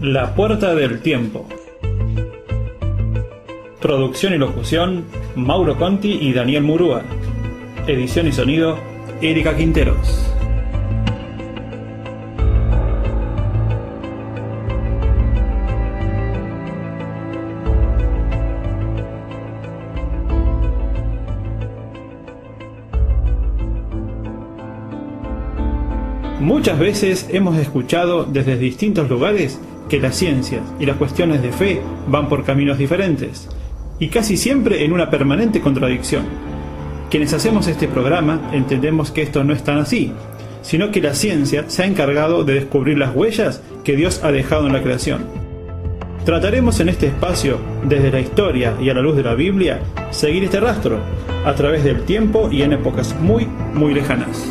La Puerta del Tiempo. Producción y locución, Mauro Conti y Daniel Murúa. Edición y sonido, Erika Quinteros. Muchas veces hemos escuchado desde distintos lugares que las ciencias y las cuestiones de fe van por caminos diferentes, y casi siempre en una permanente contradicción. Quienes hacemos este programa entendemos que esto no es tan así, sino que la ciencia se ha encargado de descubrir las huellas que Dios ha dejado en la creación. Trataremos en este espacio, desde la historia y a la luz de la Biblia, seguir este rastro, a través del tiempo y en épocas muy, muy lejanas.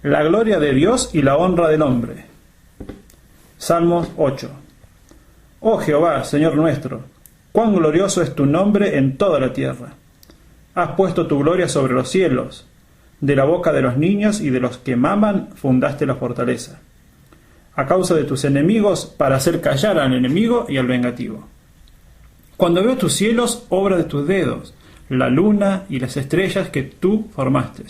La gloria de Dios y la honra del hombre. Salmos 8. Oh Jehová, Señor nuestro, cuán glorioso es tu nombre en toda la tierra. Has puesto tu gloria sobre los cielos. De la boca de los niños y de los que maman fundaste la fortaleza. A causa de tus enemigos, para hacer callar al enemigo y al vengativo. Cuando veo tus cielos, obra de tus dedos, la luna y las estrellas que tú formaste.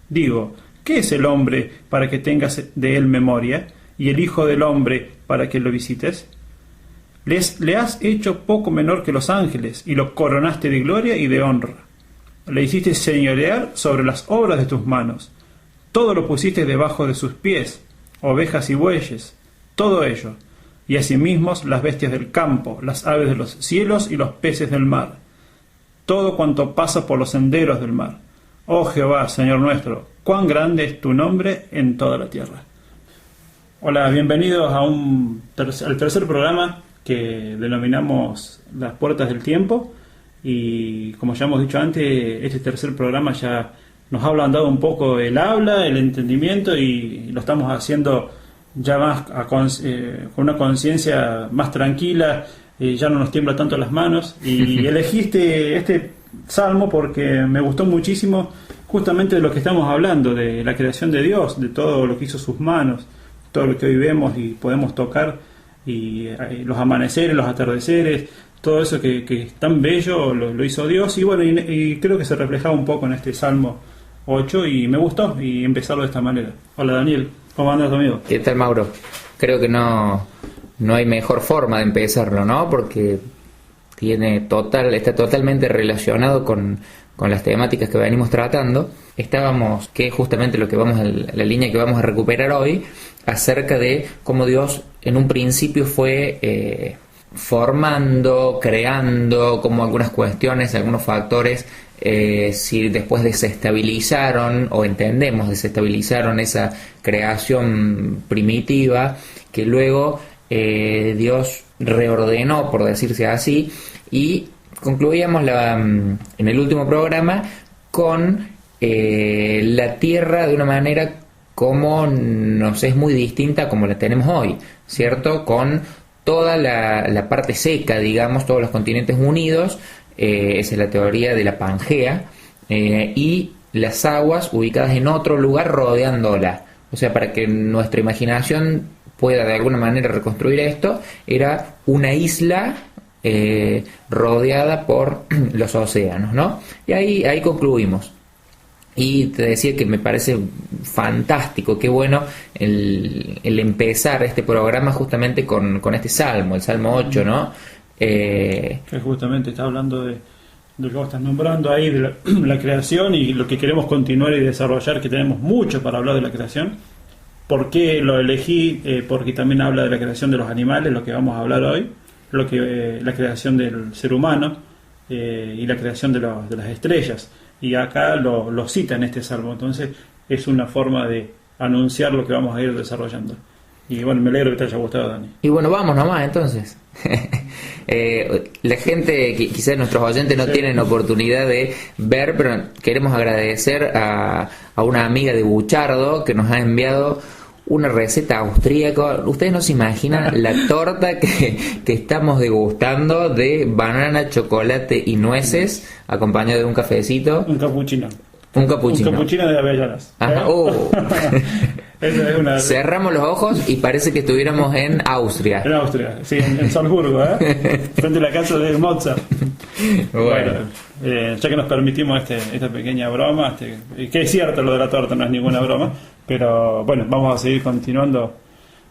Digo, ¿qué es el hombre para que tengas de él memoria, y el hijo del hombre para que lo visites? Le has hecho poco menor que los ángeles, y lo coronaste de gloria y de honra. Le hiciste señorear sobre las obras de tus manos. Todo lo pusiste debajo de sus pies, ovejas y bueyes, todo ello, y asimismo las bestias del campo, las aves de los cielos y los peces del mar, todo cuanto pasa por los senderos del mar. Oh Jehová, Señor nuestro, cuán grande es tu nombre en toda la tierra. Hola, bienvenidos a al tercer programa que denominamos Las Puertas del Tiempo. Y como ya hemos dicho antes, este tercer programa ya nos ha ablandado un poco el habla, el entendimiento, y lo estamos haciendo ya más con una conciencia más tranquila, ya no nos tiembla tanto las manos. Y elegiste este salmo porque me gustó muchísimo justamente de lo que estamos hablando, de la creación de Dios, de todo lo que hizo sus manos, todo lo que hoy vemos y podemos tocar, y los amaneceres, los atardeceres, todo eso que es tan bello lo hizo Dios. Y bueno, y creo que se reflejaba un poco en este Salmo 8 y me gustó y empezarlo de esta manera. Hola Daniel, ¿cómo andas, amigo? ¿Qué tal, Mauro? Creo que no hay mejor forma de empezarlo, ¿no? Porque está totalmente relacionado con las temáticas que venimos tratando. Estábamos, que es justamente lo que la línea que vamos a recuperar hoy, acerca de cómo Dios en un principio fue formando, creando, como algunas cuestiones, algunos factores, si después desestabilizaron, o entendemos desestabilizaron esa creación primitiva, que luego Dios reordenó, por decirse así, y concluíamos en el último programa con la tierra de una manera como nos es muy distinta como la tenemos hoy, ¿cierto? Con toda la parte seca, digamos, todos los continentes unidos, esa es la teoría de la Pangea, y las aguas ubicadas en otro lugar rodeándola. O sea, para que nuestra imaginación pueda de alguna manera reconstruir esto, era una isla rodeada por los océanos, ¿no? Y ahí concluimos. Y te decía que me parece fantástico, qué bueno el empezar este programa justamente con este salmo, el Salmo 8, ¿no? Que justamente está hablando de lo que vos estás nombrando ahí, de la creación, y lo que queremos continuar y desarrollar, que tenemos mucho para hablar de la creación. ¿Por qué lo elegí? Porque también habla de la creación de los animales, lo que vamos a hablar hoy, la creación del ser humano, y la creación de las estrellas. Y acá lo cita en este salmo, entonces es una forma de anunciar lo que vamos a ir desarrollando. Y bueno, me alegro que te haya gustado, Dani. Y bueno, vamos nomás entonces. La gente, quizás nuestros oyentes no tienen oportunidad de ver, pero queremos agradecer a una amiga de Buchardo que nos ha enviado una receta austríaca. Ustedes no se imaginan la torta que estamos degustando de banana, chocolate y nueces, acompañado de un cafecito. Un cappuccino. Un cappuccino. Un cappuccino de avellanas. Ajá. Esa es una... Cerramos los ojos y parece que estuviéramos en Austria. En Austria, sí, en Salzburgo, frente a la casa de Mozart. Bueno, ya que nos permitimos esta pequeña broma, que es cierto lo de la torta, no es ninguna broma, pero bueno, vamos a seguir continuando.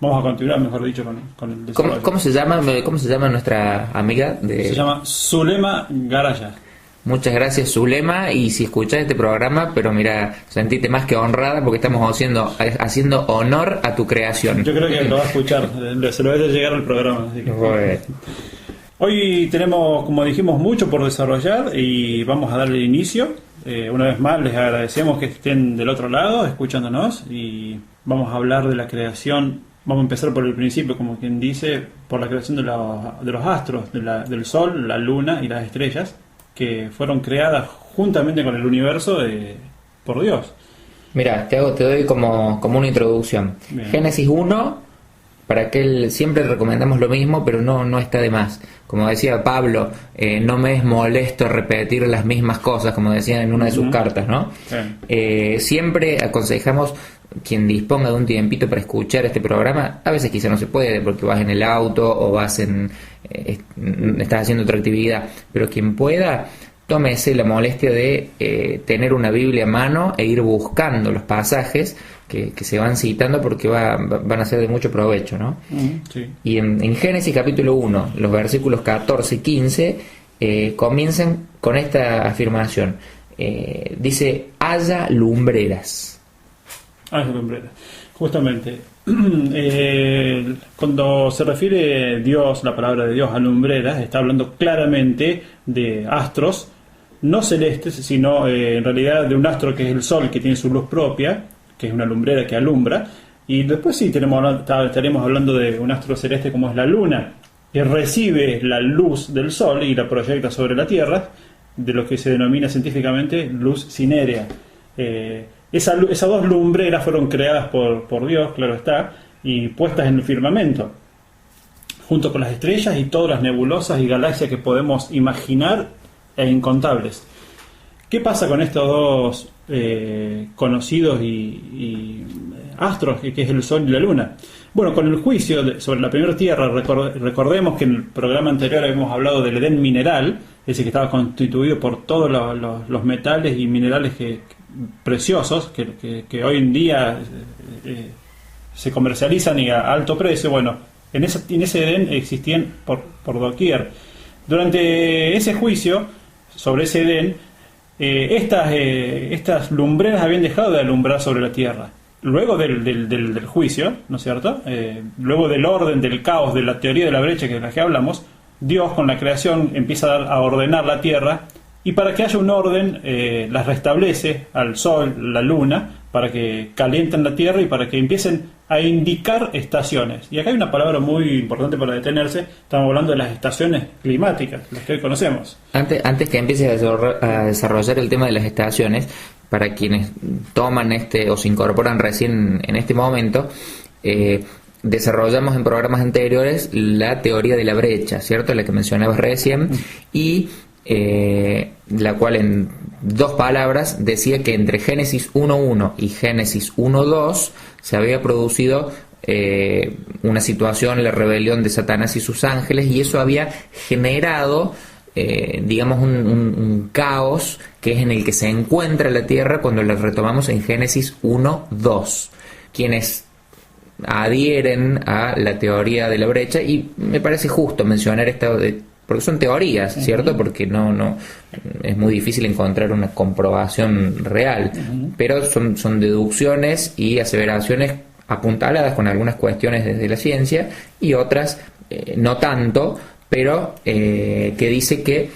Vamos a continuar, mejor dicho, con el desarrollo. ¿Cómo se llama nuestra amiga? Se llama Zulema Garaya. Muchas gracias, Zulema, y si escuchas este programa, pero mira, sentite más que honrada porque estamos haciendo honor a tu creación. Yo creo que lo va a escuchar, se lo debe llegar al programa. Así que... Bueno. Hoy tenemos, como dijimos, mucho por desarrollar y vamos a darle inicio. Una vez más les agradecemos que estén del otro lado escuchándonos y vamos a hablar de la creación. Vamos a empezar por el principio, como quien dice, por la creación de los astros, del Sol, la Luna y las estrellas, que fueron creadas juntamente con el universo por Dios. Mira, te doy como una introducción. Bien. Génesis 1, para que siempre recomendamos lo mismo, pero no está de más. Como decía Pablo, no me es molesto repetir las mismas cosas, como decía en una de sus cartas, ¿no? Siempre aconsejamos, quien disponga de un tiempito para escuchar este programa, a veces quizá no se puede porque vas en el auto o estás haciendo otra actividad, pero quien pueda, tómese la molestia de tener una Biblia a mano e ir buscando los pasajes que se van citando porque van a ser de mucho provecho, ¿no? Sí. Y en Génesis capítulo 1, los versículos 14 y 15 comienzan con esta afirmación. Dice, haya lumbreras. Lumbreras. Justamente, cuando se refiere Dios, la palabra de Dios a lumbreras, está hablando claramente de astros, no celestes, sino en realidad de un astro que es el Sol, que tiene su luz propia, que es una lumbrera que alumbra, y después sí estaremos hablando de un astro celeste como es la Luna, que recibe la luz del Sol y la proyecta sobre la Tierra, de lo que se denomina científicamente luz cinérea. Esas dos lumbreras fueron creadas por Dios, claro está, y puestas en el firmamento, junto con las estrellas y todas las nebulosas y galaxias que podemos imaginar e incontables. ¿Qué pasa con estos dos conocidos y astros, que es el Sol y la Luna? Bueno, con el juicio sobre la primera tierra, recordemos que en el programa anterior habíamos hablado del Edén mineral, ese que estaba constituido por todos los metales y minerales preciosos que hoy en día se comercializan y a alto precio. Bueno, en ese Edén existían por doquier. Durante ese juicio sobre ese Edén, estas lumbreras habían dejado de alumbrar sobre la tierra. Luego del juicio, ¿no es cierto? Luego del orden, del caos, de la teoría de la brecha de la que hablamos, Dios con la creación empieza a ordenar la tierra, y para que haya un orden las restablece al Sol, la Luna, para que calienten la tierra y para que empiecen a indicar estaciones. Y acá hay una palabra muy importante para detenerse. Estamos hablando de las estaciones climáticas, las que hoy conocemos. Antes que empieces a desarrollar el tema de las estaciones, para quienes toman o se incorporan recién en este momento, desarrollamos en programas anteriores la teoría de la brecha, ¿cierto? La que mencionabas recién, y la cual en dos palabras decía que entre Génesis 1.1 y Génesis 1.2 se había producido una situación, la rebelión de Satanás y sus ángeles, y eso había generado digamos un caos que es en el que se encuentra la Tierra cuando la retomamos en Génesis 1.2. Quienes adhieren a la teoría de la brecha, y me parece justo mencionar esto porque son teorías, ¿cierto? Porque no es muy difícil encontrar una comprobación real, pero son deducciones y aseveraciones apuntaladas con algunas cuestiones desde la ciencia y otras no tanto, pero que dice que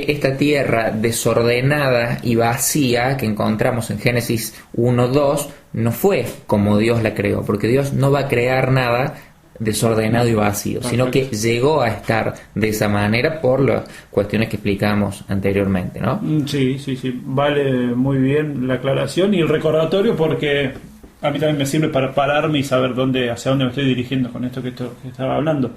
esta tierra desordenada y vacía que encontramos en Génesis 1.2 no fue como Dios la creó, porque Dios no va a crear nada desordenado y vacío, sino que llegó a estar de esa manera por las cuestiones que explicamos anteriormente, ¿no? Sí, vale muy bien la aclaración y el recordatorio, porque a mí también me sirve para pararme y saber hacia dónde me estoy dirigiendo con esto que estaba hablando.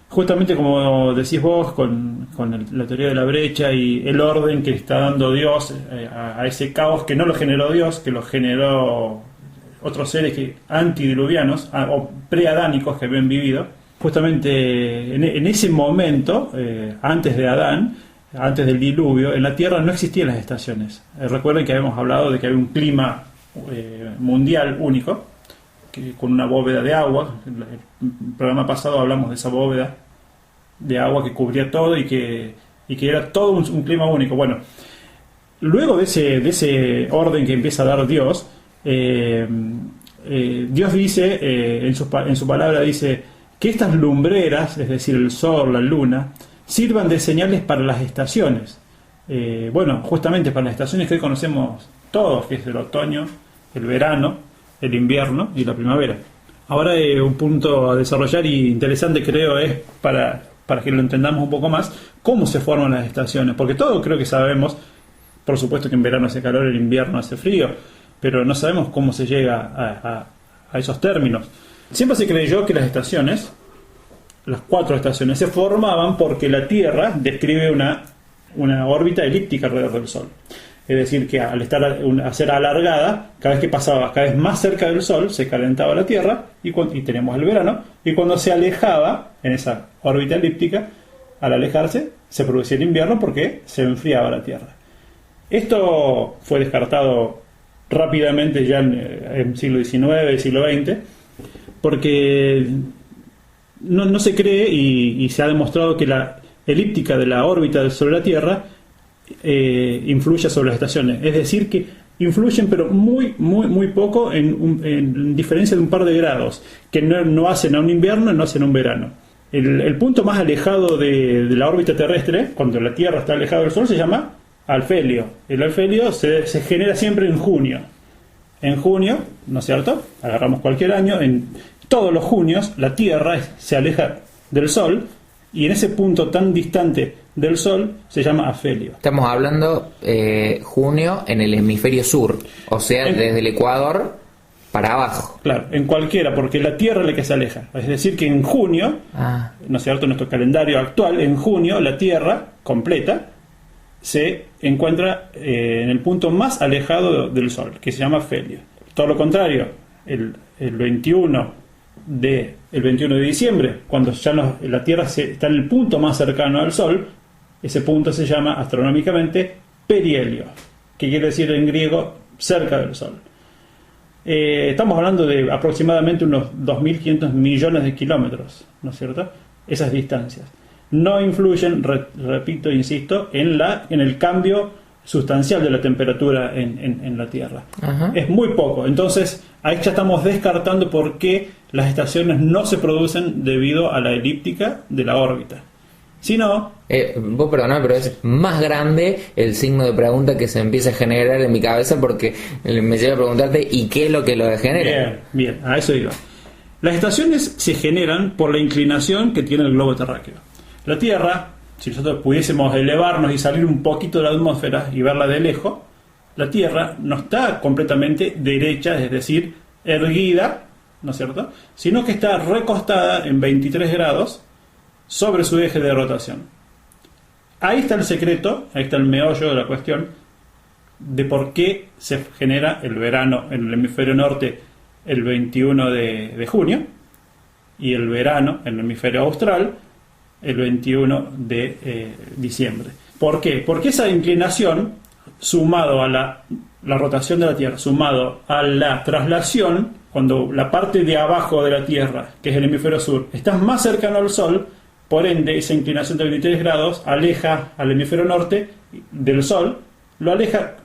Justamente como decís vos, con la teoría de la brecha y el orden que está dando Dios a ese caos que no lo generó Dios, que lo generó otros seres antidiluvianos o preadánicos que habían vivido. Justamente en ese momento, antes de Adán, antes del diluvio, en la Tierra no existían las estaciones. Recuerden que habíamos hablado de que había un clima mundial único, con una bóveda de agua. En el programa pasado hablamos de esa bóveda de agua que cubría todo y que era todo un clima único. Bueno, luego de ese orden que empieza a dar Dios, Dios dice, en su palabra dice, que estas lumbreras, es decir, el sol, la luna, sirvan de señales para las estaciones. Bueno, justamente para las estaciones que hoy conocemos todos, que es el otoño, el verano, el invierno y la primavera. Ahora un punto a desarrollar y interesante creo es para que lo entendamos un poco más, cómo se forman las estaciones, porque todos creo que sabemos, por supuesto que en verano hace calor, en invierno hace frío, pero no sabemos cómo se llega a esos términos. Siempre se creyó que las estaciones, las 4 estaciones, se formaban porque la Tierra describe una órbita elíptica alrededor del Sol. Es decir, que al ser alargada, cada vez que pasaba cada vez más cerca del Sol, se calentaba la Tierra y tenemos el verano, y cuando se alejaba en esa órbita elíptica, al alejarse, se producía el invierno porque se enfriaba la Tierra. Esto fue descartado rápidamente ya en siglo XIX, siglo XX, porque no se cree y se ha demostrado que la elíptica de la órbita sobre la Tierra influye sobre las estaciones. Es decir, que influyen pero muy poco, en diferencia de un par de grados, que no hacen a un invierno y no hacen a un verano. El punto más alejado de la órbita terrestre, cuando la Tierra está alejada del Sol, se llama alfelio. El alfelio se genera siempre en junio. En junio, ¿no es cierto? Agarramos cualquier año, en todos los junios la Tierra se aleja del Sol, y en ese punto tan distante del Sol se llama afelio. Estamos hablando junio en el hemisferio sur, o sea, desde el Ecuador para abajo. Claro, en cualquiera, porque la Tierra es la que se aleja. Es decir, que en junio, ¿no es cierto?, nuestro calendario actual, en junio la Tierra completa se encuentra en el punto más alejado del Sol, que se llama afelio. Todo lo contrario, el 21 de diciembre, cuando ya la Tierra está en el punto más cercano al Sol, ese punto se llama astronómicamente perihelio, que quiere decir en griego cerca del Sol. Estamos hablando de aproximadamente unos 2.500 millones de kilómetros, ¿no es cierto? Esas distancias no influyen, repito, insisto, en el cambio sustancial de la temperatura en la Tierra. Ajá. Es muy poco. Entonces ahí ya estamos descartando por qué las estaciones no se producen debido a la elíptica de la órbita. Si no... vos perdonad, pero es más grande el signo de pregunta que se empieza a generar en mi cabeza, porque me lleva a preguntarte ¿y qué es lo que lo genera? Bien, a eso iba. Las estaciones se generan por la inclinación que tiene el globo terráqueo. La Tierra, si nosotros pudiésemos elevarnos y salir un poquito de la atmósfera y verla de lejos, la Tierra no está completamente derecha, es decir, erguida, ¿no es cierto?, sino que está recostada en 23 grados sobre su eje de rotación. Ahí está el secreto, ahí está el meollo de la cuestión de por qué se genera el verano en el hemisferio norte el 21 de junio y el verano en el hemisferio austral el 21 de diciembre. ¿Por qué? Porque esa inclinación, sumado a la rotación de la Tierra, sumado a la traslación, cuando la parte de abajo de la Tierra, que es el hemisferio sur, está más cercano al Sol, por ende esa inclinación de 23 grados aleja al hemisferio norte del Sol, lo aleja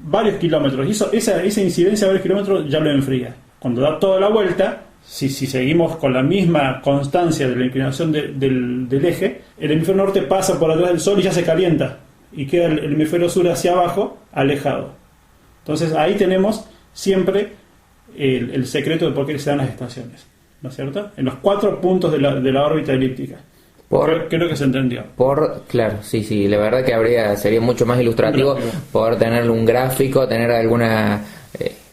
varios kilómetros, y esa incidencia de varios kilómetros ya lo enfría. Cuando da toda la vuelta, si seguimos con la misma constancia de la inclinación del eje, el hemisferio norte pasa por atrás del Sol y ya se calienta, y queda el hemisferio sur hacia abajo, alejado. Entonces ahí tenemos siempre el secreto de por qué se dan las estaciones, ¿no es cierto? En los 4 puntos de la órbita elíptica. Creo que se entendió. Claro, sí, la verdad que sería mucho más ilustrativo poder tener un gráfico, tener alguna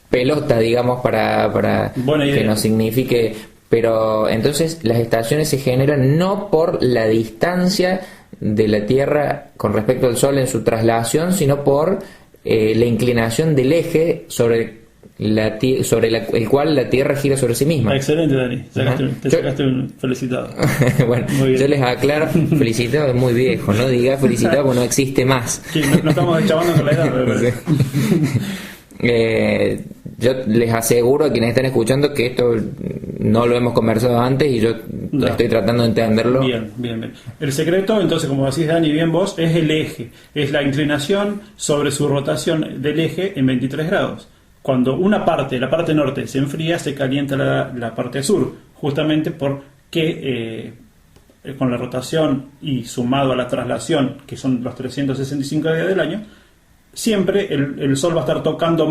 pelota, digamos, para que nos signifique. Pero entonces las estaciones se generan no por la distancia de la Tierra con respecto al Sol en su traslación, sino por la inclinación del eje sobre el cual la Tierra gira sobre sí misma. Excelente, Dani. Te sacaste un felicitado. Bueno, yo les aclaro, felicitado es muy viejo, no diga felicitado porque no existe más. Sí, no estamos chavando con la edad. Yo les aseguro a quienes están escuchando que esto no lo hemos conversado antes y yo estoy tratando de entenderlo. Bien. El secreto, entonces, como decís, Dani, bien vos, es el eje, es la inclinación sobre su rotación del eje en 23 grados. Cuando una parte, la parte norte, se enfría, se calienta la parte sur, justamente porque con la rotación y sumado a la traslación, que son los 365 días del año, siempre el Sol va a estar tocando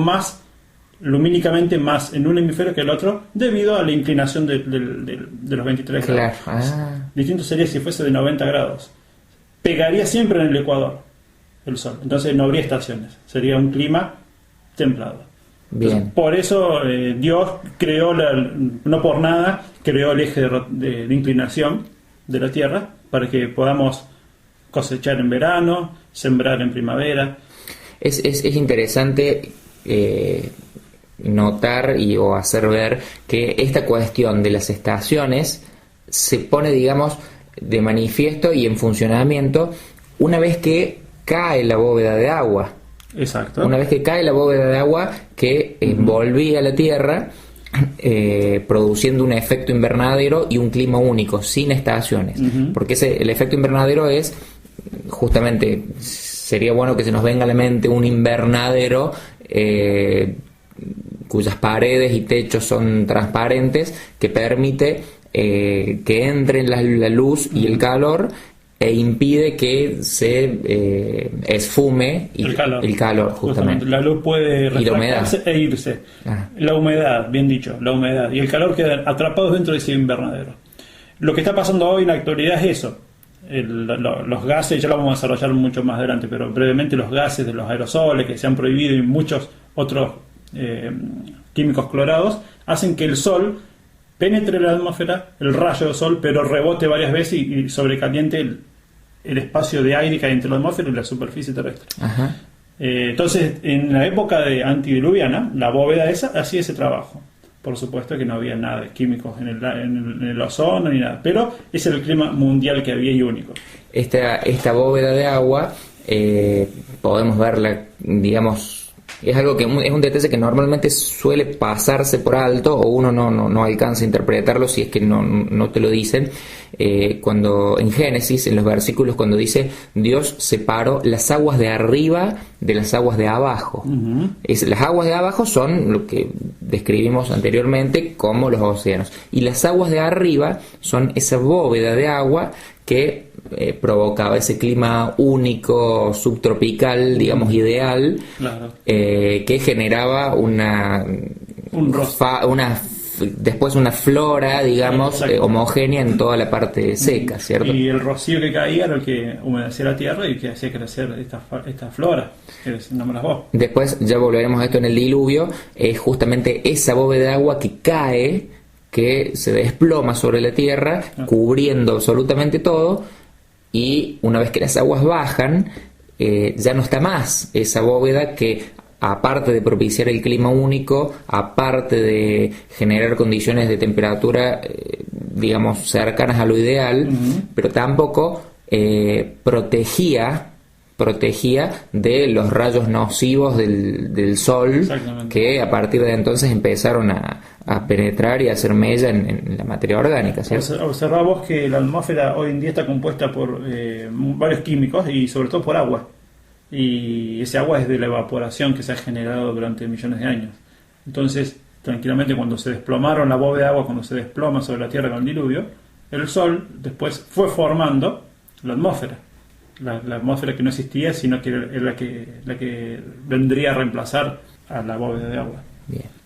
lumínicamente más en un hemisferio que el otro, debido a la inclinación de los 23 grados. Distinto sería si fuese de 90 grados. Pegaría siempre en el ecuador el Sol, entonces no habría estaciones, sería un clima templado. Bien. Entonces, por eso Dios creó, no por nada, creó el eje de inclinación de la Tierra para que podamos cosechar en verano, sembrar en primavera. Es interesante notar o hacer ver que esta cuestión de las estaciones se pone, digamos, de manifiesto y en funcionamiento una vez que cae la bóveda de agua. Exacto. Una vez que cae la bóveda de agua que envolvía la Tierra, produciendo un efecto invernadero y un clima único, sin estaciones. Porque el efecto invernadero es justamente, sería bueno que se nos venga a la mente un invernadero cuyas paredes y techos son transparentes, que permite que entre la luz y el calor e impide que se esfume el calor justamente. La luz puede refractarse e irse. La humedad, bien dicho, la humedad y el calor quedan atrapados dentro de ese invernadero. Lo que está pasando hoy en la actualidad es eso. Los gases, ya lo vamos a desarrollar mucho más adelante, pero brevemente, los gases de los aerosoles que se han prohibido y muchos otros químicos clorados hacen que el Sol penetre la atmósfera, el rayo del Sol, pero rebote varias veces y sobrecaliente el espacio de aire que hay entre la atmósfera y la superficie terrestre. Entonces, en la época de antidiluviana, la bóveda esa hacía ese trabajo. Por supuesto que no había nada de químicos en el ozono ni nada, pero ese era el clima mundial que había y único. Esta bóveda de agua, podemos verla, digamos, es algo que es un detalle que normalmente suele pasarse por alto o uno no alcanza a interpretarlo si es que no te lo dicen. Cuando en Génesis, en los versículos, cuando dice Dios separó las aguas de arriba de las aguas de abajo. Las aguas de abajo son lo que describimos anteriormente como los océanos, y las aguas de arriba son esa bóveda de agua que provocaba ese clima único, subtropical, digamos, ideal, que generaba después una flora, digamos, homogénea en toda la parte seca, ¿cierto? Y el rocío que caía era el que humedecía la tierra y que hacía crecer esta flora, que nombras vos. Después, ya volveremos a esto en el diluvio, es justamente esa bóveda de agua que cae, que se desploma sobre la tierra, cubriendo absolutamente todo, y una vez que las aguas bajan, ya no está más esa bóveda que, aparte de propiciar el clima único, aparte de generar condiciones de temperatura, digamos, cercanas a lo ideal, pero tampoco protegía de los rayos nocivos del sol, que a partir de entonces empezaron a penetrar y a hacer mella en la materia orgánica, ¿cierto? Observamos que la atmósfera hoy en día está compuesta por varios químicos y sobre todo por agua. Y ese agua es de la evaporación que se ha generado durante millones de años. Entonces, tranquilamente, cuando se desplomaron la bóveda de agua, cuando se desploma sobre la Tierra con el diluvio, el Sol después fue formando la atmósfera. La atmósfera que no existía, sino que era la que vendría a reemplazar a la bóveda de agua.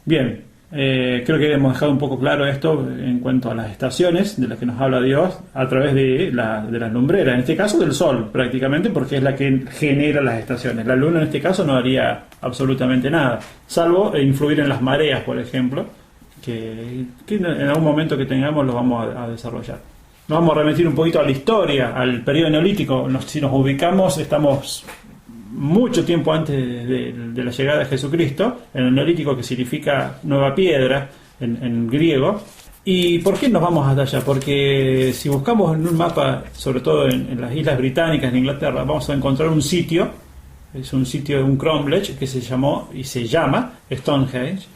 Bien. Creo que hemos dejado un poco claro esto en cuanto a las estaciones de las que nos habla Dios a través de las lumbreras, en este caso del sol prácticamente, porque es la que genera las estaciones. La luna en este caso no haría absolutamente nada, salvo influir en las mareas, por ejemplo, que en algún momento que tengamos lo vamos a desarrollar. Nos vamos a remitir un poquito a la historia, al periodo neolítico. Si nos ubicamos, estamos mucho tiempo antes de la llegada de Jesucristo, en el neolítico, que significa nueva piedra en griego. ¿Y por qué nos vamos hasta allá? Porque si buscamos en un mapa, sobre todo en las Islas Británicas, en Inglaterra, vamos a encontrar un sitio, es un sitio de un cromlech que se llamó y se llama Stonehenge,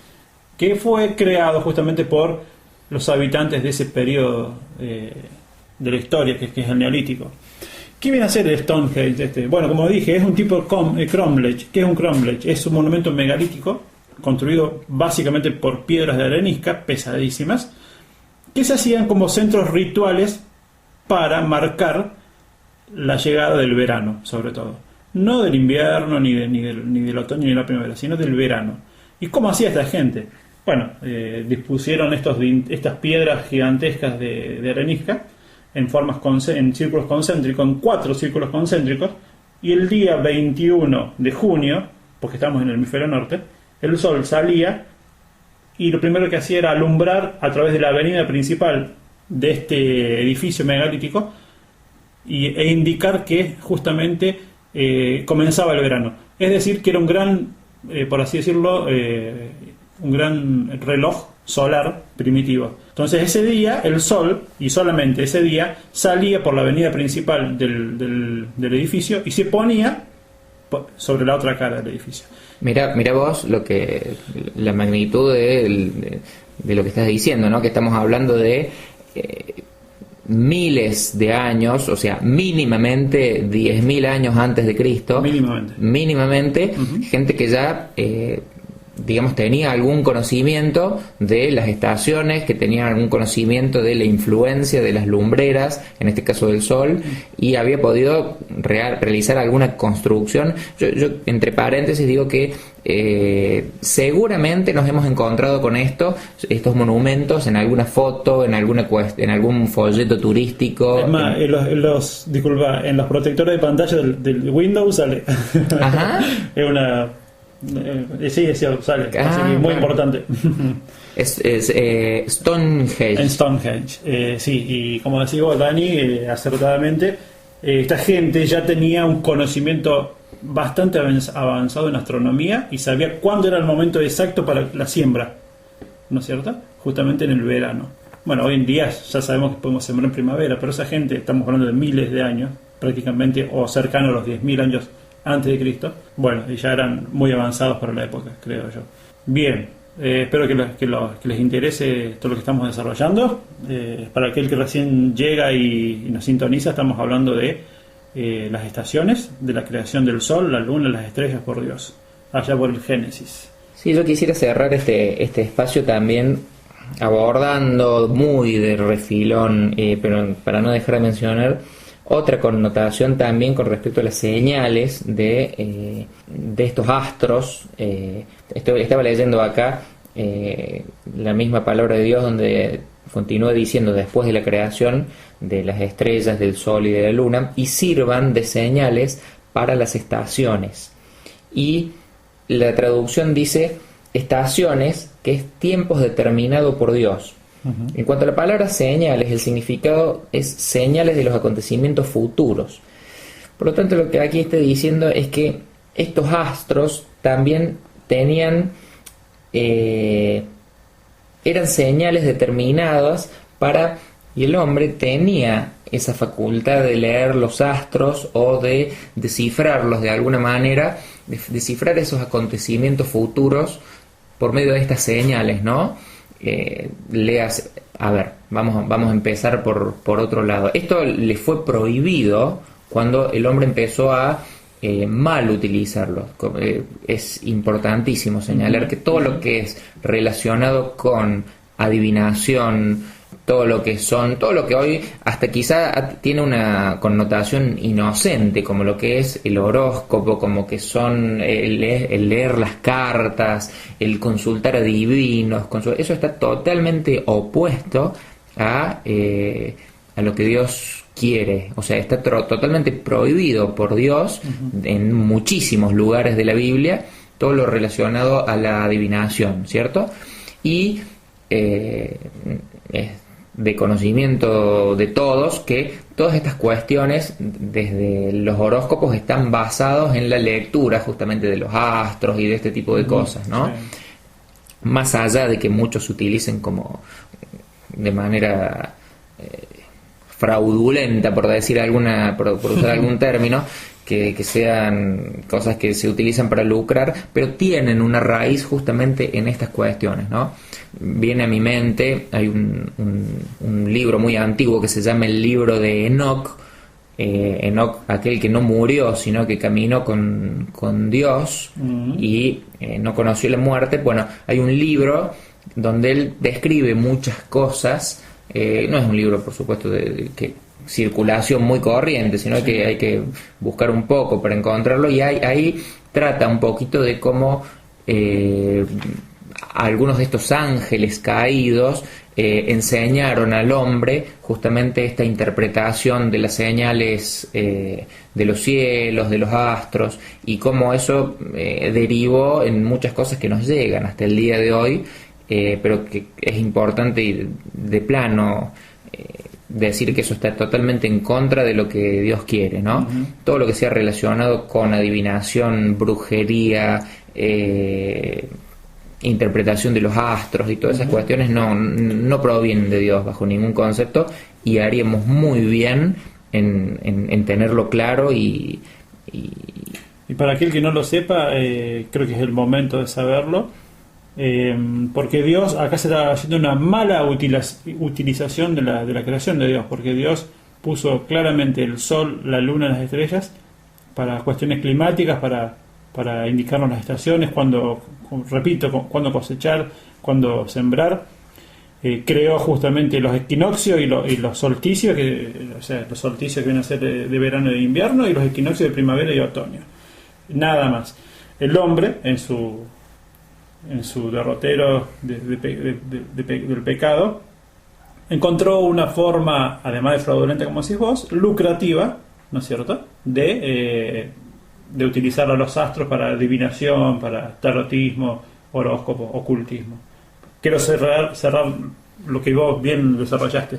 que fue creado justamente por los habitantes de ese periodo de la historia, que es el neolítico. ¿Qué viene a ser el Stonehenge? Bueno, como dije, es un tipo de cromlech. ¿Qué es un cromlech? Es un monumento megalítico construido básicamente por piedras de arenisca pesadísimas, que se hacían como centros rituales para marcar la llegada del verano, sobre todo. No del invierno, ni del otoño, ni de la primavera, sino del verano. ¿Y cómo hacía esta gente? Bueno, dispusieron estas piedras gigantescas de arenisca en círculos concéntricos, en 4 círculos concéntricos, y el día 21 de junio, porque estamos en el hemisferio norte, el sol salía y lo primero que hacía era alumbrar a través de la avenida principal de este edificio megalítico e indicar que justamente comenzaba el verano. Es decir, que era un gran, por así decirlo, un gran reloj solar primitivo. Entonces ese día el sol, y solamente ese día, salía por la avenida principal del edificio y se ponía sobre la otra cara del edificio. Mira vos la magnitud de lo que estás diciendo, ¿no? Que estamos hablando de miles de años, o sea, mínimamente 10.000 años antes de Cristo. Mínimamente, gente que ya digamos, tenía algún conocimiento de las estaciones, que tenía algún conocimiento de la influencia de las lumbreras, en este caso del sol, y había podido realizar alguna construcción. Yo entre paréntesis digo que seguramente nos hemos encontrado con estos monumentos en alguna foto, en algún folleto turístico. Es más, disculpa, en los protectores de pantalla del Windows sale. Ajá. Es una... sí, sale, así que muy importante. Es Stonehenge. En Stonehenge, sí, y como decía Dani, acertadamente, esta gente ya tenía un conocimiento bastante avanzado en astronomía y sabía cuándo era el momento exacto para la siembra, ¿no es cierto? Justamente en el verano. Bueno, hoy en día ya sabemos que podemos sembrar en primavera, pero esa gente, estamos hablando de miles de años, prácticamente, o cercano a los 10.000 años antes de Cristo, bueno, y ya eran muy avanzados para la época, creo yo. Bien, espero que les interese todo lo que estamos desarrollando. Para aquel que recién llega y nos sintoniza, estamos hablando de las estaciones, de la creación del sol, la luna, las estrellas por Dios, allá por el Génesis. Sí, yo quisiera cerrar este espacio también abordando muy de refilón, pero para no dejar de mencionar otra connotación también con respecto a las señales de estos astros. Estaba leyendo acá la misma palabra de Dios, donde continúa diciendo, después de la creación de las estrellas, del sol y de la luna, y sirvan de señales para las estaciones. Y la traducción dice estaciones, que es tiempos determinado por Dios. En cuanto a la palabra señales, el significado es señales de los acontecimientos futuros. Por lo tanto, lo que aquí está diciendo es que estos astros también tenían eran señales determinadas para, y el hombre tenía esa facultad de leer los astros o de descifrarlos de alguna manera, de descifrar esos acontecimientos futuros por medio de estas señales, ¿no? Vamos a empezar por otro lado. Esto le fue prohibido cuando el hombre empezó a mal utilizarlo. Es importantísimo señalar que todo lo que es relacionado con adivinación, todo lo que hoy hasta quizá tiene una connotación inocente, como lo que es el horóscopo, como que son el leer las cartas, el consultar a divinos, eso está totalmente opuesto a lo que Dios quiere. O sea, está totalmente prohibido por Dios en muchísimos lugares de la Biblia todo lo relacionado a la adivinación, ¿cierto? Y es de conocimiento de todos que todas estas cuestiones desde los horóscopos están basados en la lectura justamente de los astros y de este tipo de cosas, ¿no? Sí. Más allá de que muchos se utilicen como de manera fraudulenta, por decir por usar algún término, que sean cosas que se utilizan para lucrar, pero tienen una raíz justamente en estas cuestiones, ¿no? Viene a mi mente, hay un libro muy antiguo que se llama el libro de Enoc. Enoc, aquel que no murió, sino que caminó con Dios y no conoció la muerte. Bueno, hay un libro donde él describe muchas cosas. No es un libro, por supuesto, de circulación muy corriente, sino que hay que buscar un poco para encontrarlo, y ahí trata un poquito de cómo algunos de estos ángeles caídos enseñaron al hombre justamente esta interpretación de las señales de los cielos, de los astros, y cómo eso derivó en muchas cosas que nos llegan hasta el día de hoy, pero que es importante y de plano decir que eso está totalmente en contra de lo que Dios quiere, ¿no? Todo lo que sea relacionado con adivinación, brujería, interpretación de los astros y todas esas cuestiones no provienen de Dios bajo ningún concepto, y haríamos muy bien en tenerlo claro y para aquel que no lo sepa, creo que es el momento de saberlo, porque Dios, acá se está haciendo una mala utilización de la creación de Dios, porque Dios puso claramente el sol, la luna, las estrellas para cuestiones climáticas, para indicarnos las estaciones, cuando cosechar, cuando sembrar. Creó justamente los equinoccios y los solsticios, o sea, los solsticios que vienen a ser de verano y de invierno, y los equinoccios de primavera y otoño. Nada más. El hombre, en su derrotero del pecado, encontró una forma, además de fraudulenta, como decís vos, lucrativa, ¿no es cierto?, de utilizar a los astros para adivinación, para tarotismo, horóscopo, ocultismo. Quiero cerrar lo que vos bien desarrollaste.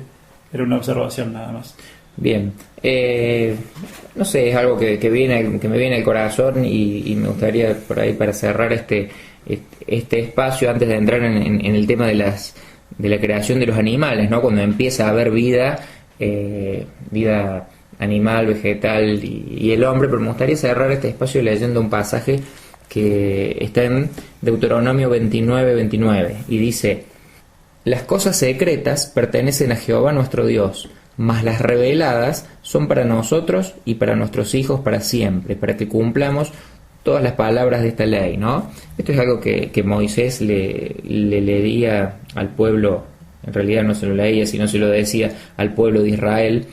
Era una observación nada más. Bien. No sé, es algo que me viene al corazón, y me gustaría por ahí, para cerrar este espacio, antes de entrar en el tema de la creación de los animales, ¿no? Cuando empieza a haber vida animal, vegetal y el hombre, pero me gustaría cerrar este espacio leyendo un pasaje que está en Deuteronomio 29:29, y dice: las cosas secretas pertenecen a Jehová nuestro Dios, mas las reveladas son para nosotros y para nuestros hijos para siempre, para que cumplamos todas las palabras de esta ley, ¿no? Esto es algo que Moisés le leía al pueblo. En realidad no se lo leía, sino se lo decía al pueblo de Israel,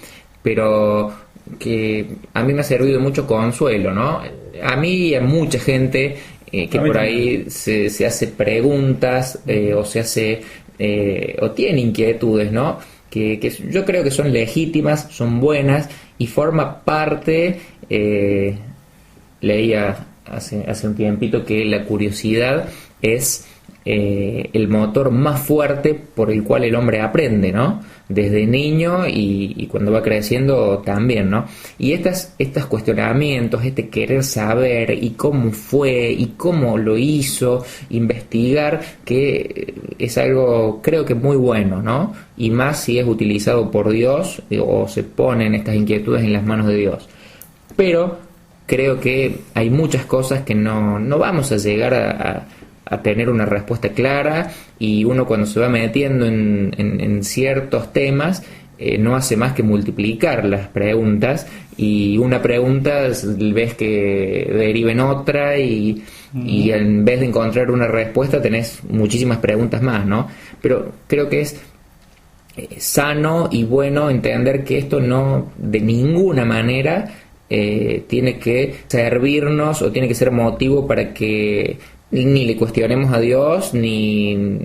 pero que a mí me ha servido mucho consuelo, ¿no? A mí y a mucha gente que por ahí se hace preguntas o se hace o tiene inquietudes, ¿no? Que yo creo que son legítimas, son buenas, y forma parte, leía hace un tiempito que la curiosidad es el motor más fuerte por el cual el hombre aprende, ¿no? Desde niño y cuando va creciendo también, ¿no? Y estos cuestionamientos, este querer saber y cómo fue y cómo lo hizo, investigar, que es algo, creo que muy bueno, ¿no? Y más si es utilizado por Dios o se ponen estas inquietudes en las manos de Dios. Pero creo que hay muchas cosas que no vamos a llegar a tener una respuesta clara, y uno, cuando se va metiendo en ciertos temas, no hace más que multiplicar las preguntas, y una pregunta ves que deriva en otra, y en vez de encontrar una respuesta tenés muchísimas preguntas más, ¿no? Pero creo que es sano y bueno entender que esto no de ninguna manera tiene que servirnos o tiene que ser motivo para que ni le cuestionemos a Dios ni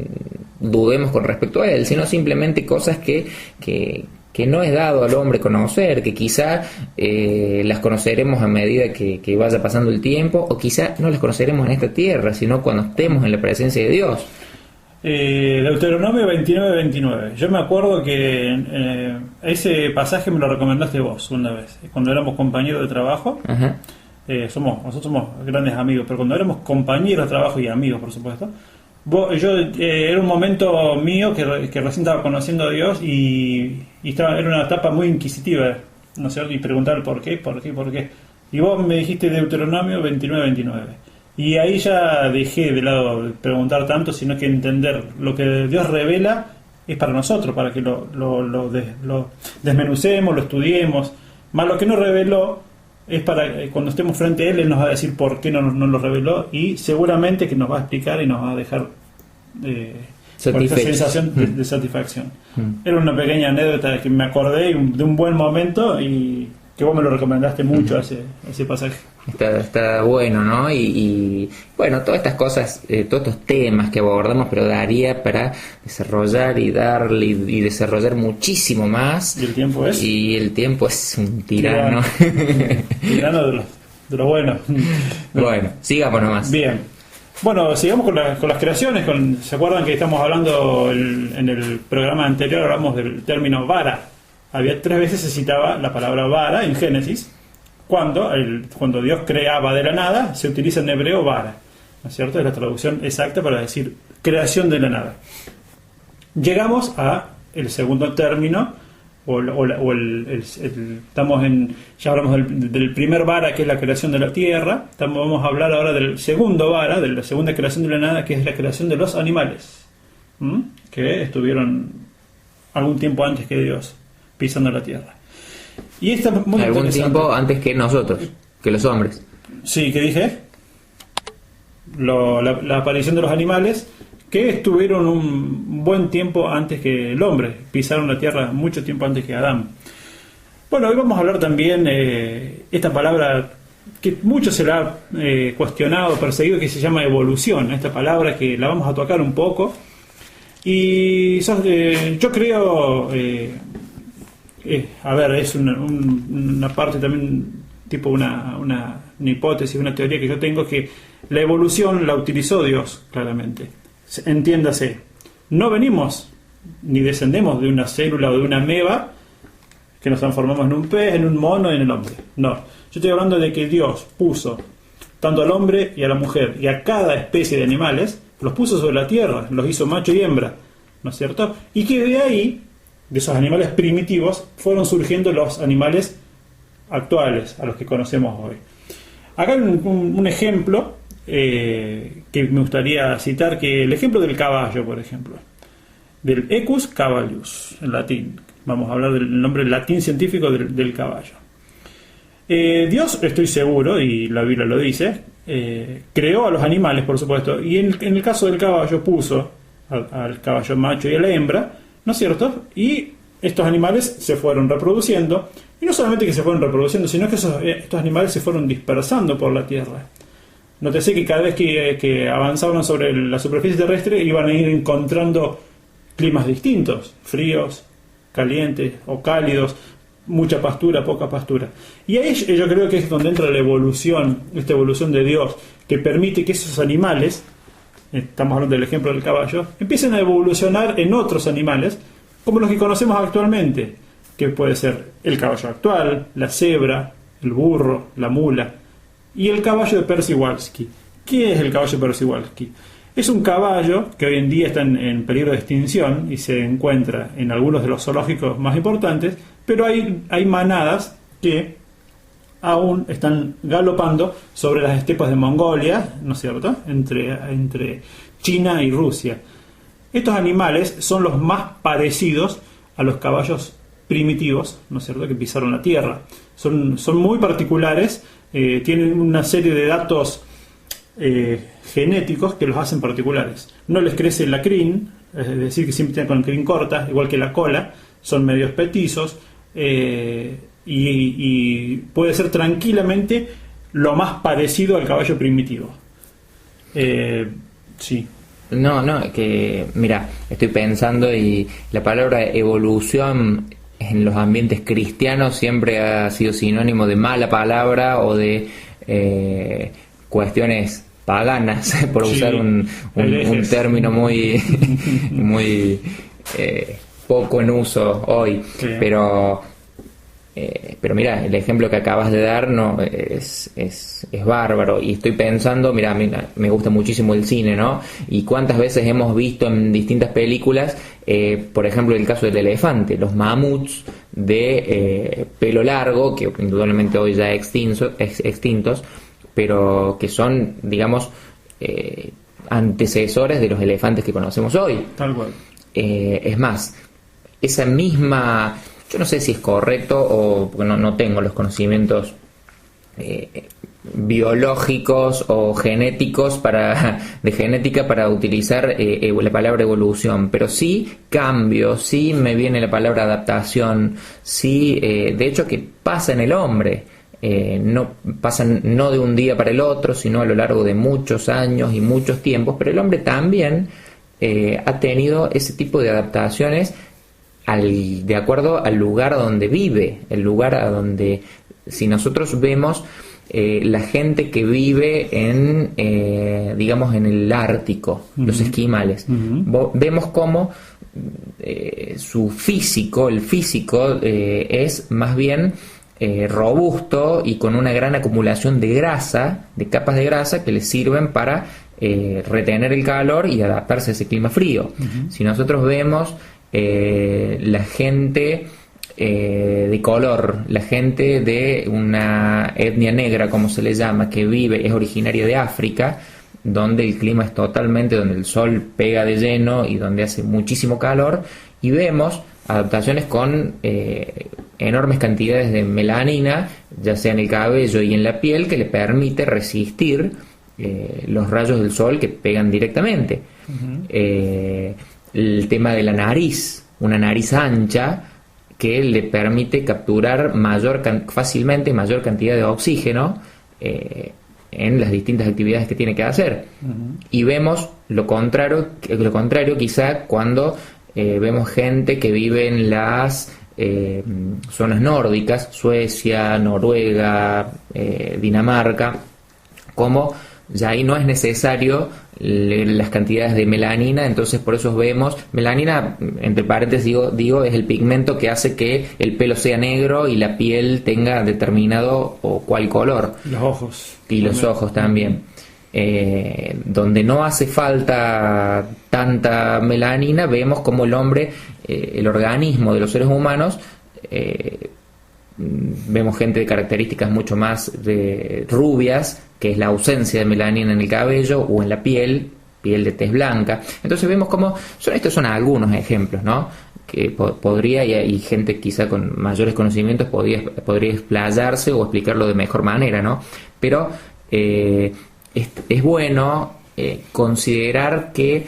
dudemos con respecto a Él, sino simplemente cosas que no es dado al hombre conocer, que quizá las conoceremos a medida que vaya pasando el tiempo, o quizá no las conoceremos en esta tierra, sino cuando estemos en la presencia de Dios. Deuteronomio 29:29. Yo me acuerdo que ese pasaje me lo recomendaste vos una vez, cuando éramos compañeros de trabajo. Ajá. Nosotros somos grandes amigos, pero cuando éramos compañeros de trabajo y amigos, por supuesto, era un momento mío que recién estaba conociendo a Dios y era una etapa muy inquisitiva, ¿no es cierto? Y preguntar por qué. Y vos me dijiste Deuteronomio 29:29. Y ahí ya dejé de lado de preguntar tanto, sino que entender lo que Dios revela es para nosotros, para que lo desmenucemos, lo estudiemos. Más lo que nos reveló es para cuando estemos frente a Él nos va a decir por qué no lo reveló, y seguramente que nos va a explicar y nos va a dejar con esta sensación de satisfacción. Era una pequeña anécdota que me acordé de un buen momento y que vos me lo recomendaste mucho ese pasaje. Está bueno, ¿no? Y bueno, todas estas cosas, todos estos temas que abordamos, pero daría para desarrollar y darle y desarrollar muchísimo más. ¿Y el tiempo es? Y el tiempo es un tirano. Tirano de lo bueno. Bueno, sigamos nomás. Bien. Bueno, sigamos con las creaciones. ¿Se acuerdan que estamos hablando en el programa anterior? Hablamos del término vara. Había 3 veces se citaba la palabra vara en Génesis. Cuando Dios creaba de la nada, se utiliza en hebreo vara, ¿no es cierto? Es la traducción exacta para decir creación de la nada. Llegamos a el segundo término, ya hablamos del primer vara, que es la creación de la tierra. Vamos a hablar ahora del segundo vara, de la segunda creación de la nada, que es la creación de los animales, que estuvieron algún tiempo antes que Dios pisando la tierra. Y esta es muy algún interesante. Tiempo antes que nosotros, que los hombres. Sí, ¿qué dije? La aparición de los animales, que estuvieron un buen tiempo antes que el hombre, pisaron la tierra mucho tiempo antes que Adán. Bueno, hoy vamos a hablar también esta palabra que mucho se la ha cuestionado, perseguido, que se llama evolución. Esta palabra que la vamos a tocar un poco. Y yo creo... es una parte también, tipo una hipótesis, una teoría que yo tengo, que la evolución la utilizó Dios, claramente. Entiéndase, no venimos ni descendemos de una célula o de una ameba que nos transformamos en un pez, en un mono y en el hombre. No, yo estoy hablando de que Dios puso tanto al hombre y a la mujer y a cada especie de animales, los puso sobre la tierra, los hizo macho y hembra, ¿no es cierto? Y que de ahí, de esos animales primitivos, fueron surgiendo los animales actuales, a los que conocemos hoy. Acá hay un ejemplo que me gustaría citar, que el ejemplo del caballo, por ejemplo, del Equus caballus, en latín. Vamos a hablar del nombre latín científico del caballo. Dios, estoy seguro, y la Biblia lo dice, creó a los animales, por supuesto, y en el caso del caballo puso al caballo macho y a la hembra, ¿no es cierto? Y estos animales se fueron reproduciendo, y no solamente que se fueron reproduciendo, sino que estos animales se fueron dispersando por la tierra. Nótese que cada vez que avanzaban sobre la superficie terrestre iban a ir encontrando climas distintos, fríos, calientes o cálidos, mucha pastura, poca pastura. Y ahí yo creo que es donde entra la evolución, esta evolución de Dios, que permite que esos animales, estamos hablando del ejemplo del caballo, empiecen a evolucionar en otros animales, como los que conocemos actualmente, que puede ser el caballo actual, la cebra, el burro, la mula, y el caballo de Przewalski. ¿Qué es el caballo de Przewalski? Es un caballo que hoy en día está en peligro de extinción y se encuentra en algunos de los zoológicos más importantes, pero hay manadas que aún están galopando sobre las estepas de Mongolia, ¿no es cierto?, entre China y Rusia. Estos animales son los más parecidos a los caballos primitivos, ¿no es cierto?, que pisaron la tierra. Son muy particulares, tienen una serie de datos genéticos que los hacen particulares. No les crece la crin, es decir, que siempre tienen con la crin corta, igual que la cola, son medios petizos, y puede ser tranquilamente lo más parecido al caballo primitivo. Sí. No, que mira, estoy pensando y la palabra evolución en los ambientes cristianos siempre ha sido sinónimo de mala palabra o de cuestiones paganas, por usar un término muy muy poco en uso hoy, sí. Pero mira, el ejemplo que acabas de dar no es bárbaro, y estoy pensando, mira, a mí me gusta muchísimo el cine, ¿no? Y cuántas veces hemos visto en distintas películas, por ejemplo, el caso del elefante, los mamuts de pelo largo, que indudablemente hoy ya extintos, pero que son, digamos, antecesores de los elefantes que conocemos hoy. Tal cual. Es más, esa misma... Yo no sé si es correcto o porque no tengo los conocimientos biológicos o genéticos de genética para utilizar la palabra evolución, pero sí cambio, sí me viene la palabra adaptación, sí, de hecho que pasa en el hombre, no pasan no de un día para el otro, sino a lo largo de muchos años y muchos tiempos, pero el hombre también ha tenido ese tipo de adaptaciones de acuerdo al lugar donde vive, el lugar a donde, si nosotros vemos la gente que vive digamos en el Ártico, los esquimales, vemos cómo su físico, el físico es más bien robusto y con una gran acumulación de grasa, de capas de grasa que les sirven para retener el calor y adaptarse a ese clima frío. Si nosotros vemos la gente de color, la gente de una etnia negra, como se le llama, que es originaria de África, donde el clima es totalmente, donde el sol pega de lleno y donde hace muchísimo calor, y vemos adaptaciones con enormes cantidades de melanina, ya sea en el cabello y en la piel, que le permite resistir los rayos del sol que pegan directamente. El tema de la nariz, una nariz ancha que le permite capturar fácilmente mayor cantidad de oxígeno en las distintas actividades que tiene que hacer. Y vemos lo contrario quizá cuando vemos gente que vive en las zonas nórdicas, Suecia, Noruega, Dinamarca, como ya ahí no es necesario las cantidades de melanina, entonces por eso vemos, melanina, entre paréntesis digo, es el pigmento que hace que el pelo sea negro y la piel tenga determinado o cual color. Los ojos. Y los ojos también. Donde no hace falta tanta melanina, vemos como el hombre, el organismo de los seres humanos, vemos gente de características mucho más rubias, que es la ausencia de melanina en el cabello o en la piel de tez blanca. Entonces vemos cómo estos son algunos ejemplos, ¿no? Que podría, y gente quizá con mayores conocimientos podría explayarse o explicarlo de mejor manera, ¿no? Pero es bueno considerar que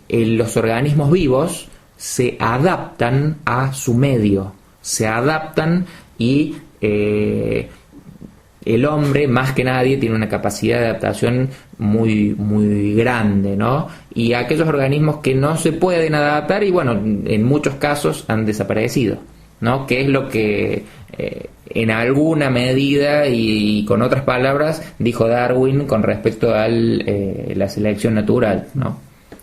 los organismos vivos se adaptan a su medio, se adaptan y el hombre, más que nadie, tiene una capacidad de adaptación muy, muy grande, ¿no? Y aquellos organismos que no se pueden adaptar, y bueno, en muchos casos han desaparecido, ¿no? Que es lo que en alguna medida y con otras palabras dijo Darwin con respecto a la selección natural, ¿no?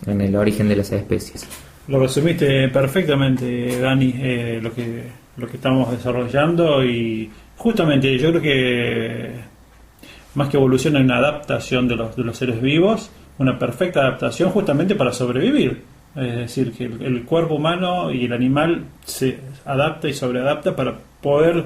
En el origen de las especies. Lo resumiste perfectamente, Dani, lo que estamos desarrollando, y justamente yo creo que más que evolución hay una adaptación de los seres vivos, una perfecta adaptación justamente para sobrevivir. Es decir, que el cuerpo humano y el animal se adapta y sobreadapta para poder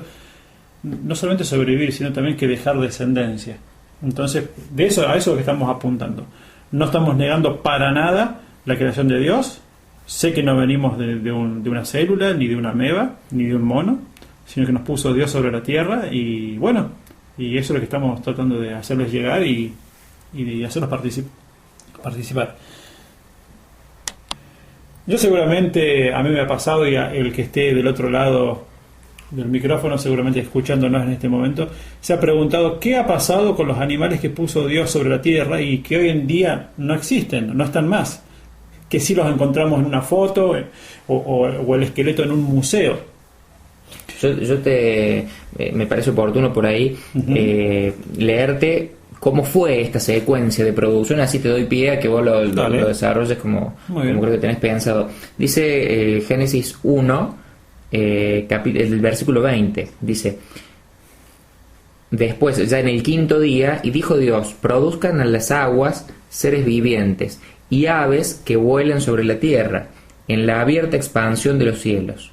no solamente sobrevivir, sino también que dejar descendencia. Entonces, a eso es lo que estamos apuntando. No estamos negando para nada la creación de Dios. Sé que no venimos de una célula, ni de una ameba, ni de un mono, sino que nos puso Dios sobre la tierra, y bueno, y eso es lo que estamos tratando de hacerles llegar y y hacerlos participar. Yo seguramente, a mí me ha pasado, y el que esté del otro lado del micrófono, seguramente escuchándonos en este momento, se ha preguntado qué ha pasado con los animales que puso Dios sobre la tierra y que hoy en día no existen, no están más, que sí los encontramos en una foto o el esqueleto en un museo. Me parece oportuno por ahí leerte cómo fue esta secuencia de producción, así te doy pie a que vos lo desarrolles como creo que tenés pensado. Dice Génesis 1, el versículo 20, dice: después, ya en el quinto día, y dijo Dios: produzcan en las aguas seres vivientes y aves que vuelen sobre la tierra, en la abierta expansión de los cielos.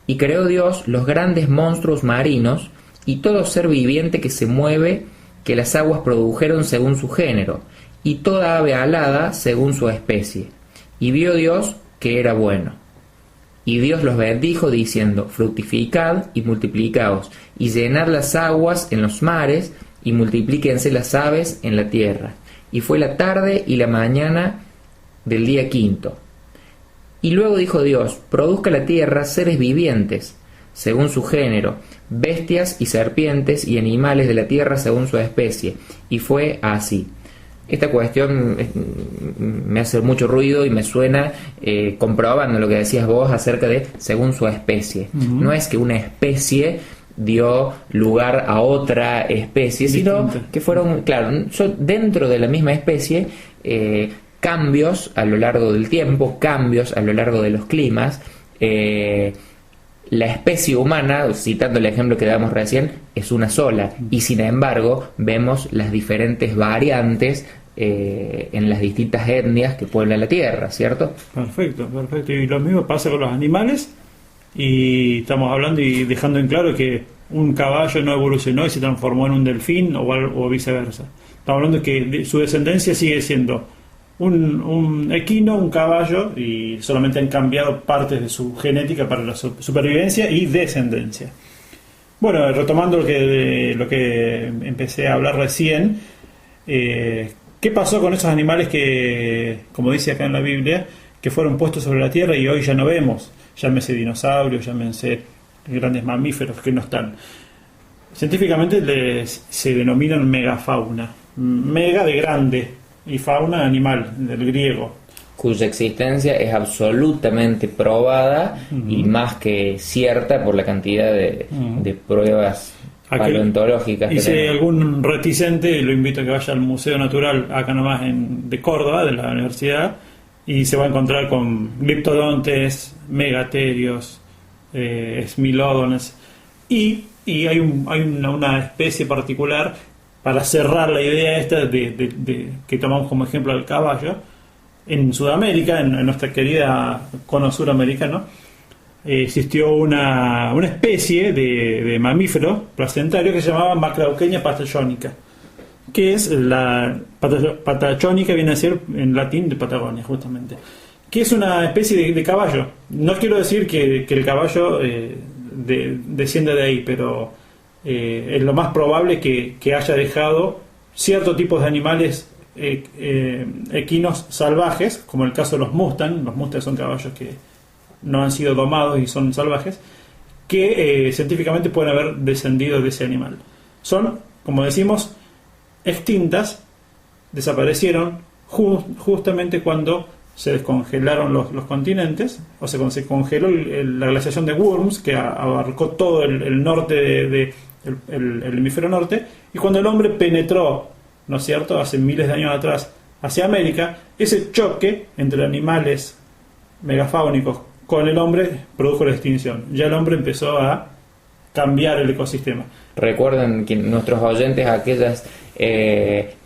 Y creó Dios los grandes monstruos marinos y todo ser viviente que se mueve, que las aguas produjeron según su género, y toda ave alada según su especie. Y vio Dios que era bueno. Y Dios los bendijo diciendo: fructificad y multiplicaos, y llenad las aguas en los mares, y multiplíquense las aves en la tierra. Y fue la tarde y la mañana del día quinto. Y luego dijo Dios: produzca la tierra seres vivientes, según su género, bestias y serpientes y animales de la tierra según su especie. Y fue así. Esta cuestión me hace mucho ruido y me suena comprobando lo que decías vos acerca de según su especie. No es que una especie dio lugar a otra especie, sino que fueron, claro, dentro de la misma especie, cambios a lo largo del tiempo, cambios a lo largo de los climas. La especie humana, citando el ejemplo que damos recién, es una sola, y sin embargo vemos las diferentes variantes en las distintas etnias que pueblan la Tierra, ¿cierto? Perfecto. Y lo mismo pasa con los animales, y estamos hablando y dejando en claro que un caballo no evolucionó y se transformó en un delfín o viceversa. Estamos hablando que su descendencia sigue siendo un equino, un caballo, y solamente han cambiado partes de su genética para la supervivencia y descendencia. Bueno, retomando lo que empecé a hablar recién, ¿qué pasó con esos animales que, como dice acá en la Biblia, que fueron puestos sobre la tierra y hoy ya no vemos? Llámese dinosaurios, llámense grandes mamíferos que no están. Científicamente se denominan megafauna. Mega de grande y fauna animal, del griego, cuya existencia es absolutamente probada y más que cierta por la cantidad de pruebas paleontológicas. Y si hay algún reticente, lo invito a que vaya al Museo Natural acá nomás de Córdoba, de la universidad, y se va a encontrar con gliptodontes, megaterios, esmilódones, y hay una especie particular. Para cerrar la idea esta que tomamos como ejemplo al caballo, en Sudamérica, en nuestra querida cono suramericano, existió una especie de mamífero placentario que se llamaba Macrauquenia patagónica, que es la patagónica, viene a ser en latín de Patagonia, justamente, que es una especie de caballo. No quiero decir que el caballo desciende de ahí, pero es lo más probable que haya dejado ciertos tipos de animales equinos salvajes, como el caso de los Mustang. Los Mustang son caballos que no han sido domados y son salvajes, que científicamente pueden haber descendido de ese animal. Son, como decimos, extintas, desaparecieron justamente cuando se descongelaron los continentes, o sea, cuando se congeló la glaciación de Worms, que abarcó todo el norte el hemisferio norte, y cuando el hombre penetró, ¿no es cierto?, hace miles de años atrás, hacia América, ese choque entre animales megafáunicos con el hombre produjo la extinción. Ya el hombre empezó a cambiar el ecosistema. Recuerden que nuestros oyentes aquellas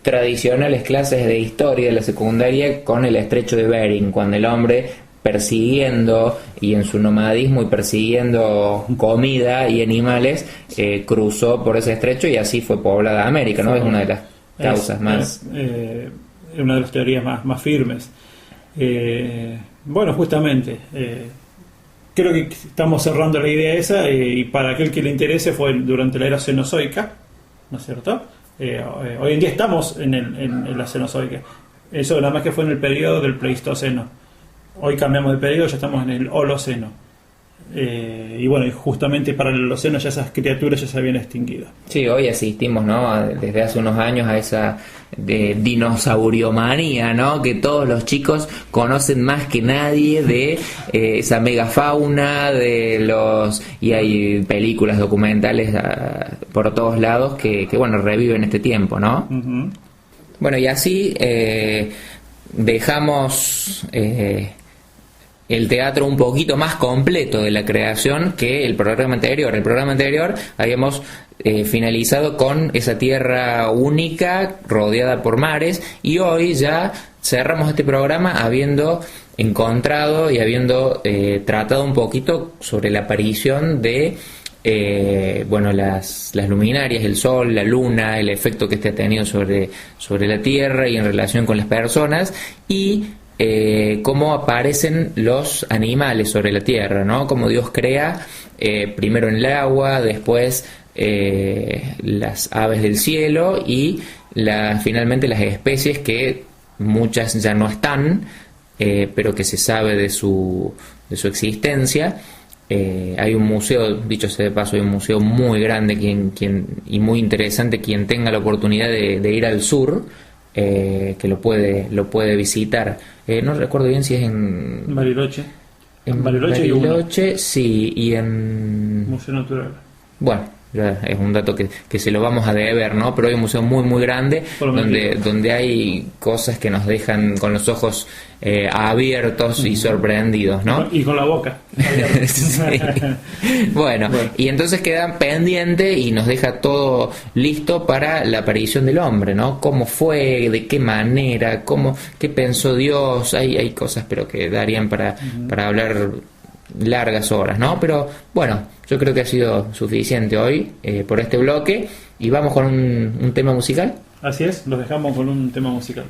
tradicionales clases de historia de la secundaria con el estrecho de Bering, cuando el hombre, persiguiendo y en su nomadismo y persiguiendo comida y animales, cruzó por ese estrecho y así fue poblada América, ¿no? Es una de las causas más... una de las teorías más firmes. Bueno, justamente, creo que estamos cerrando la idea esa, y para aquel que le interese fue durante la era cenozoica, ¿no es cierto? Hoy en día estamos en la Cenozoica. Eso nada más que fue en el periodo del Pleistoceno. Hoy cambiamos de periodo, ya estamos en el Holoceno. Y bueno, y justamente para el Holoceno ya esas criaturas ya se habían extinguido. Sí, hoy asistimos, ¿no? Desde hace unos años a esa dinosauriomanía, ¿no? Que todos los chicos conocen más que nadie de esa megafauna, y hay películas documentales por todos lados que bueno, reviven este tiempo, ¿no? Uh-huh. Bueno, y así dejamos el teatro un poquito más completo de la creación que el programa anterior. El programa anterior habíamos finalizado con esa tierra única rodeada por mares, y hoy ya cerramos este programa habiendo encontrado y habiendo tratado un poquito sobre la aparición de las luminarias, el sol, la luna, el efecto que este ha tenido sobre la tierra y en relación con las personas, y cómo aparecen los animales sobre la tierra, ¿no? Cómo Dios crea primero en el agua, después las aves del cielo y finalmente las especies, que muchas ya no están, pero que se sabe de su existencia. Hay un museo, dicho sea de paso, hay un museo muy grande y muy interesante. Quien tenga la oportunidad de ir al sur, que lo puede visitar. No recuerdo bien si es en Bariloche. En Bariloche, sí, y en Museo Natural. Bueno, ya es un dato que se lo vamos a deber, ¿no? Pero hay un museo muy muy grande donde hay cosas que nos dejan con los ojos abiertos y sorprendidos, ¿no? Y con la boca. Sí. Bueno, y entonces queda pendiente y nos deja todo listo para la aparición del hombre, ¿no? ¿Cómo fue? ¿De qué manera? ¿Qué pensó Dios? Hay cosas, pero que darían para hablar largas horas, ¿no? Pero bueno, yo creo que ha sido suficiente hoy por este bloque, y vamos con un tema musical. Así es, los dejamos con un tema musical.